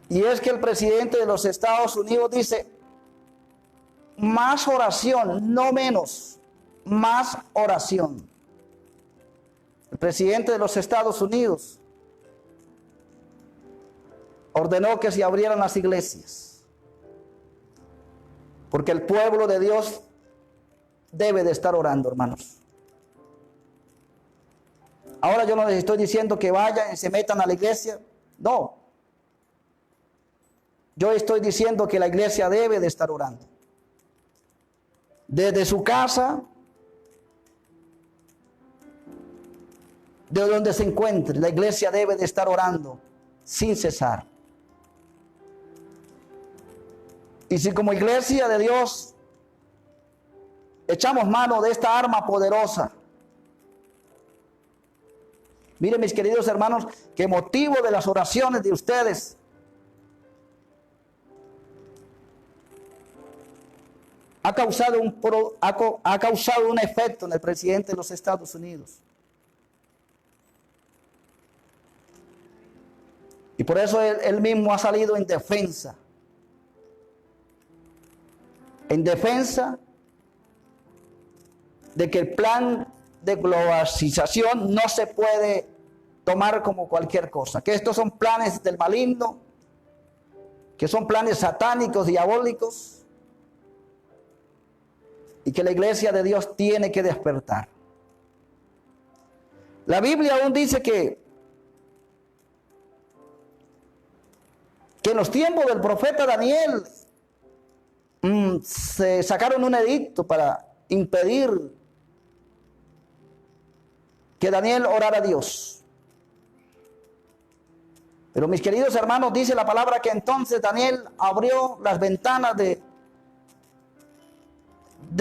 Y es que el presidente de los Estados Unidos dice, más oración, no menos, más oración. El presidente de los Estados Unidos ordenó que se abrieran las iglesias, porque el pueblo de Dios debe de estar orando, hermanos. Ahora yo no les estoy diciendo que vayan y se metan a la iglesia, no. Yo estoy diciendo que la iglesia debe de estar orando. Desde su casa, de donde se encuentre, la iglesia debe de estar orando sin cesar. Y si como iglesia de Dios echamos mano de esta arma poderosa, miren mis queridos hermanos, que motivo de las oraciones de ustedes ha causado un efecto en el presidente de los Estados Unidos. Y por eso él mismo ha salido en defensa de que el plan de globalización no se puede tomar como cualquier cosa, que estos son planes del maligno, que son planes satánicos, diabólicos, y que la iglesia de Dios tiene que despertar. La Biblia aún dice que en los tiempos del profeta Daniel se sacaron un edicto para impedir que Daniel orara a Dios. Pero mis queridos hermanos, dice la palabra que entonces Daniel abrió las ventanas de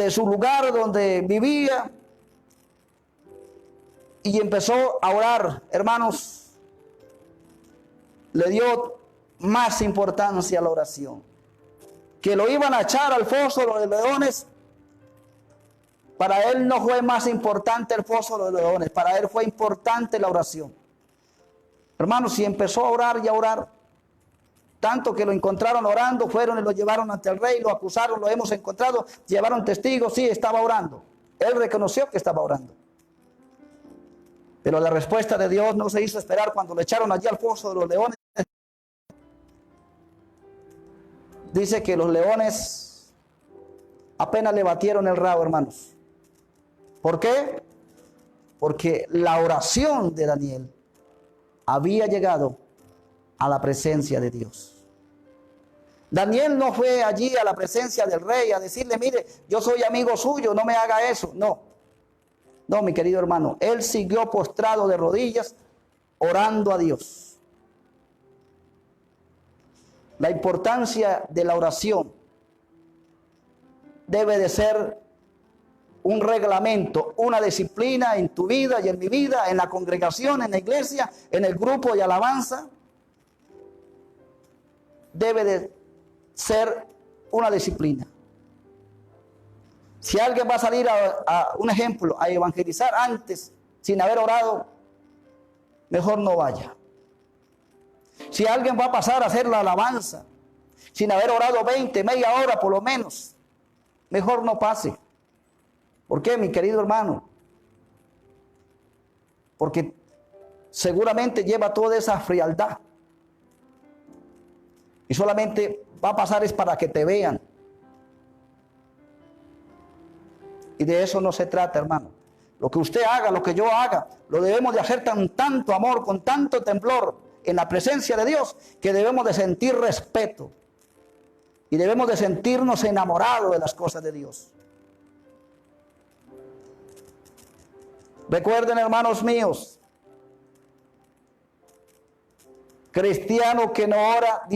su lugar donde vivía y empezó a orar. Hermanos, le dio más importancia a la oración. Que lo iban a echar al foso de los leones, para él no fue más importante el foso de los leones, para él fue importante la oración. Hermanos, si empezó a orar y a orar, tanto que lo encontraron orando, fueron y lo llevaron ante el rey, lo acusaron, lo hemos encontrado, llevaron testigos, sí, estaba orando. Él reconoció que estaba orando. Pero la respuesta de Dios no se hizo esperar cuando lo echaron allí al foso de los leones. Dice que los leones apenas le batieron el rabo, hermanos. ¿Por qué? Porque la oración de Daniel había llegado a la presencia de Dios. Daniel no fue allí a la presencia del rey a decirle, mire, yo soy amigo suyo, no me haga eso. No, no, mi querido hermano, él siguió postrado de rodillas, orando a Dios. La importancia de la oración debe de ser un reglamento, una disciplina en tu vida y en mi vida, en la congregación, en la iglesia, en el grupo de alabanza. Debe de ser una disciplina. Si alguien va a salir a un ejemplo, a evangelizar antes, sin haber orado, mejor no vaya. Si alguien va a pasar a hacer la alabanza, sin haber orado 20, media hora por lo menos, mejor no pase. ¿Por qué, mi querido hermano? porque seguramente lleva toda esa frialdad. Y solamente va a pasar es para que te vean. Y de eso no se trata, hermano. Lo que usted haga, lo que yo haga, lo debemos de hacer con tanto amor, con tanto temblor en la presencia de Dios, que debemos de sentir respeto. Y debemos de sentirnos enamorados de las cosas de Dios. Recuerden, hermanos míos, cristiano que no ora,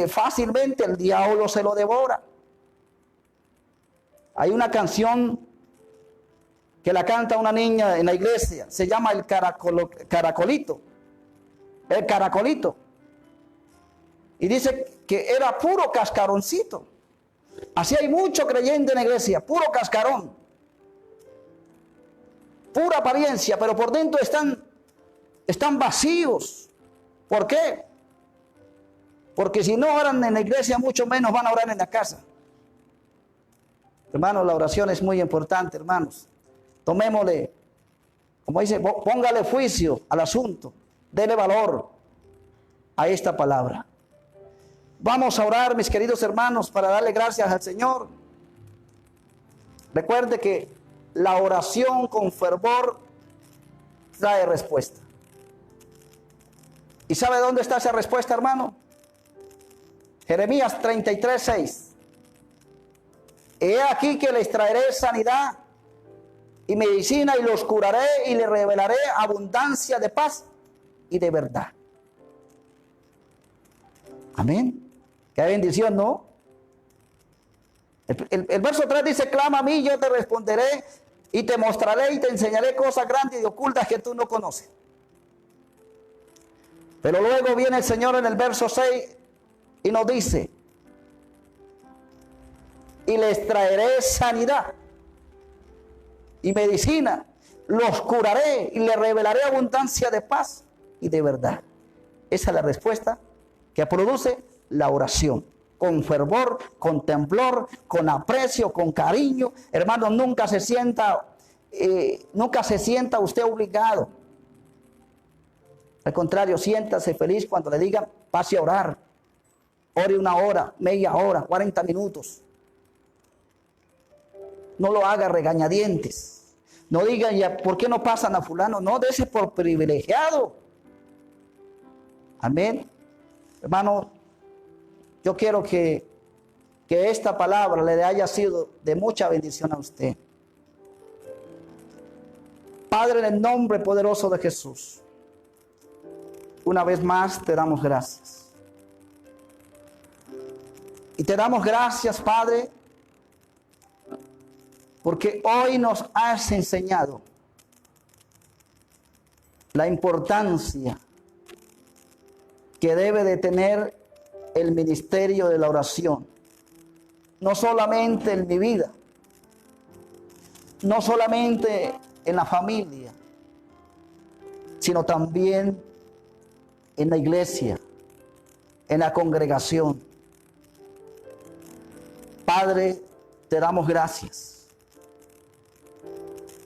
fácilmente el diablo se lo devora. Hay una canción que la canta una niña en la iglesia, se llama el caracolito. El caracolito. Y dice que era puro cascaroncito. Así hay mucho creyente en la iglesia, puro cascarón. Pura apariencia, pero por dentro están vacíos. ¿Por qué? Porque si no oran en la iglesia, mucho menos van a orar en la casa. Hermanos, la oración es muy importante, hermanos. Tomémosle, como dice, póngale juicio al asunto. Dele valor a esta palabra. Vamos a orar, mis queridos hermanos, para darle gracias al Señor. Recuerde que la oración con fervor trae respuesta. ¿Y sabe dónde está esa respuesta, hermano? Jeremías 33:6. He aquí que les traeré sanidad y medicina y los curaré y les revelaré abundancia de paz y de verdad. Amén. Qué bendición, ¿no? El verso 3 dice: clama a mí, yo te responderé y te mostraré y te enseñaré cosas grandes y ocultas que tú no conoces. Pero luego viene el Señor en el verso 6 y nos dice: y les traeré sanidad y medicina, los curaré y les revelaré abundancia de paz y de verdad. Esa es la respuesta que produce la oración, con fervor, con temblor, con aprecio, con cariño. Hermano, nunca se sienta usted obligado. Al contrario, siéntase feliz cuando le digan: pase a orar. Ore 1 hora, media hora, 40 minutos. No lo haga regañadientes. No digan: ya, ¿por qué no pasan a fulano? No, dése por privilegiado. Amén. Hermano, yo quiero que esta palabra le haya sido de mucha bendición a usted. Padre, en el nombre poderoso de Jesús, una vez más te damos gracias. Y te damos gracias, Padre, porque hoy nos has enseñado la importancia que debe de tener el ministerio de la oración. No solamente en mi vida, no solamente en la familia, sino también en la iglesia, en la congregación. Padre, te damos gracias.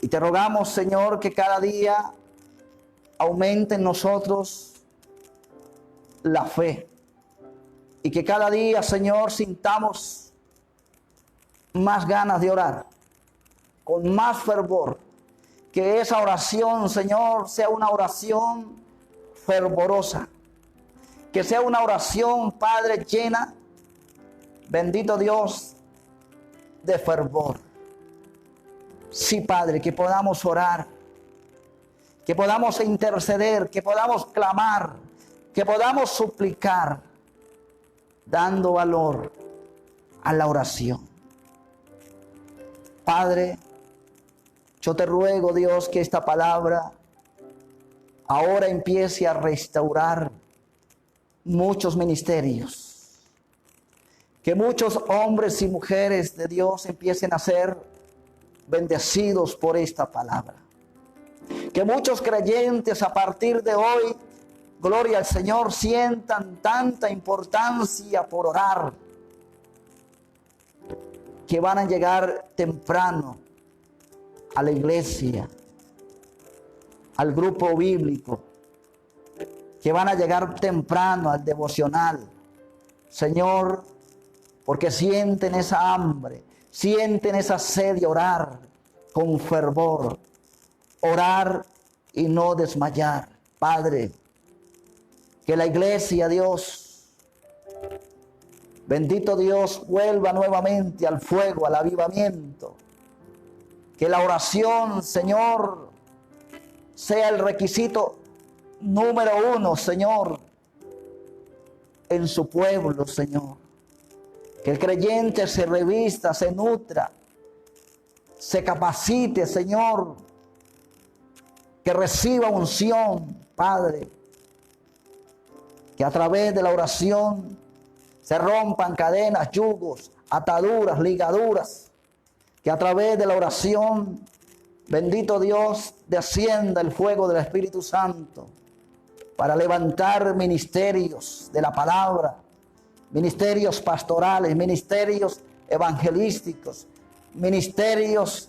Y te rogamos, Señor, que cada día aumente en nosotros la fe. Y que cada día, Señor, sintamos más ganas de orar, con más fervor. Que esa oración, Señor, sea una oración fervorosa. Que sea una oración, Padre, llena, bendito Dios, de fervor. Sí, Padre, que podamos orar, que podamos interceder, que podamos clamar, que podamos suplicar, dando valor a la oración. Padre, yo te ruego, Dios, que esta palabra ahora empiece a restaurar muchos ministerios. Que muchos hombres y mujeres de Dios empiecen a ser bendecidos por esta palabra. Que muchos creyentes a partir de hoy, gloria al Señor, sientan tanta importancia por orar, que van a llegar temprano a la iglesia, al grupo bíblico, que van a llegar temprano al devocional. Señor, porque sienten esa hambre, sienten esa sed de orar con fervor, orar y no desmayar. Padre, que la iglesia, Dios, bendito Dios, vuelva nuevamente al fuego, al avivamiento. Que la oración, Señor, sea el requisito número 1, Señor, en su pueblo, Señor. Que el creyente se revista, se nutra, se capacite, Señor. Que reciba unción, Padre. Que a través de la oración se rompan cadenas, yugos, ataduras, ligaduras. Que a través de la oración, bendito Dios, descienda el fuego del Espíritu Santo para levantar ministerios de la palabra, ministerios pastorales, ministerios evangelísticos, ministerios,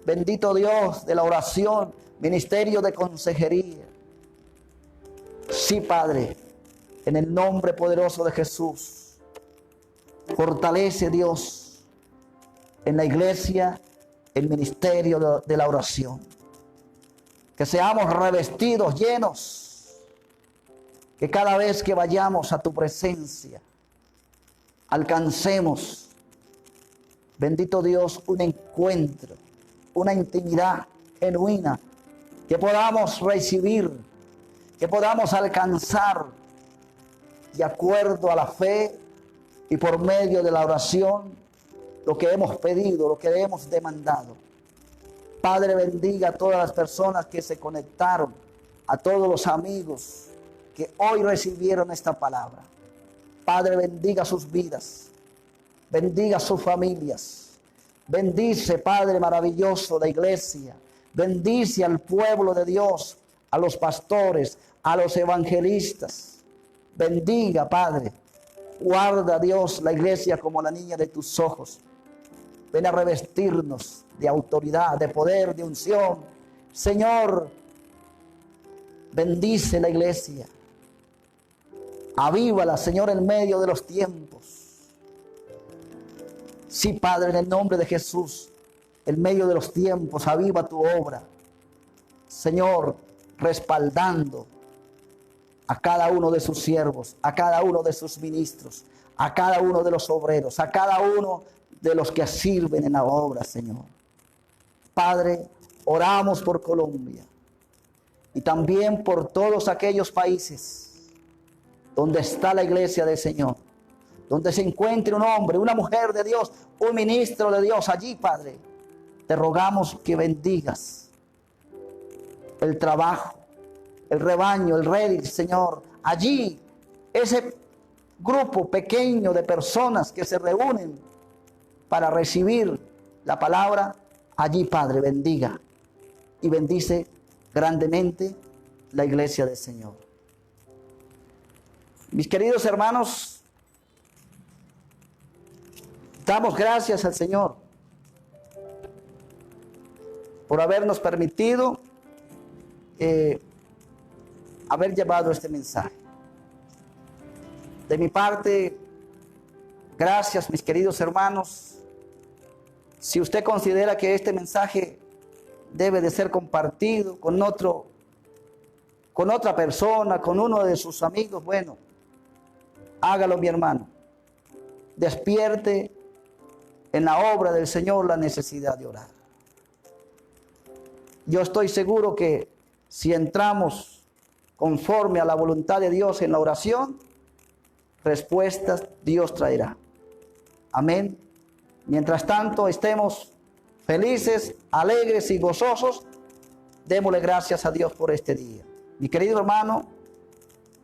bendito Dios, de la oración, ministerio de consejería. Sí, Padre, en el nombre poderoso de Jesús, fortalece, Dios, en la iglesia el ministerio de la oración. Que seamos revestidos, llenos. Que cada vez que vayamos a tu presencia, alcancemos, bendito Dios, un encuentro, una intimidad genuina. Que podamos recibir, que podamos alcanzar de acuerdo a la fe y por medio de la oración lo que hemos pedido, lo que hemos demandado. Padre, bendiga a todas las personas que se conectaron, a todos los amigos que hoy recibieron esta palabra. Padre, bendiga sus vidas, bendiga sus familias, bendice, Padre maravilloso, la iglesia, bendice al pueblo de Dios, a los pastores, a los evangelistas. Bendiga, Padre, guarda, Dios, la iglesia como la niña de tus ojos. Ven a revestirnos de autoridad, de poder, de unción. Señor, bendice la iglesia. Avívala, Señor, en medio de los tiempos. Sí, Padre, en el nombre de Jesús, en medio de los tiempos, aviva tu obra. Señor, respaldando a cada uno de sus siervos, a cada uno de sus ministros, a cada uno de los obreros, a cada uno de los que sirven en la obra, Señor. Padre, oramos por Colombia y también por todos aquellos países donde está la iglesia del Señor, donde se encuentre un hombre, una mujer de Dios, un ministro de Dios allí, Padre. Te rogamos que bendigas el trabajo, el rebaño, el redil, Señor. Allí, ese grupo pequeño de personas que se reúnen para recibir la palabra, allí, Padre, bendiga y bendice grandemente la iglesia del Señor. Mis queridos hermanos, damos gracias al Señor por habernos permitido haber llevado este mensaje. De mi parte, gracias, mis queridos hermanos. Si usted considera que este mensaje debe de ser compartido con otra persona, con uno de sus amigos, bueno, hágalo, mi hermano. Despierte en la obra del Señor la necesidad de orar. Yo estoy seguro que si entramos conforme a la voluntad de Dios en la oración, respuestas Dios traerá. Amén. Mientras tanto, estemos felices, alegres y gozosos. Démosle gracias a Dios por este día. Mi querido hermano,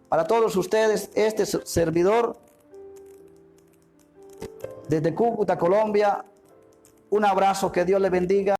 para todos ustedes, este servidor, desde Cúcuta, Colombia, un abrazo, que Dios le bendiga.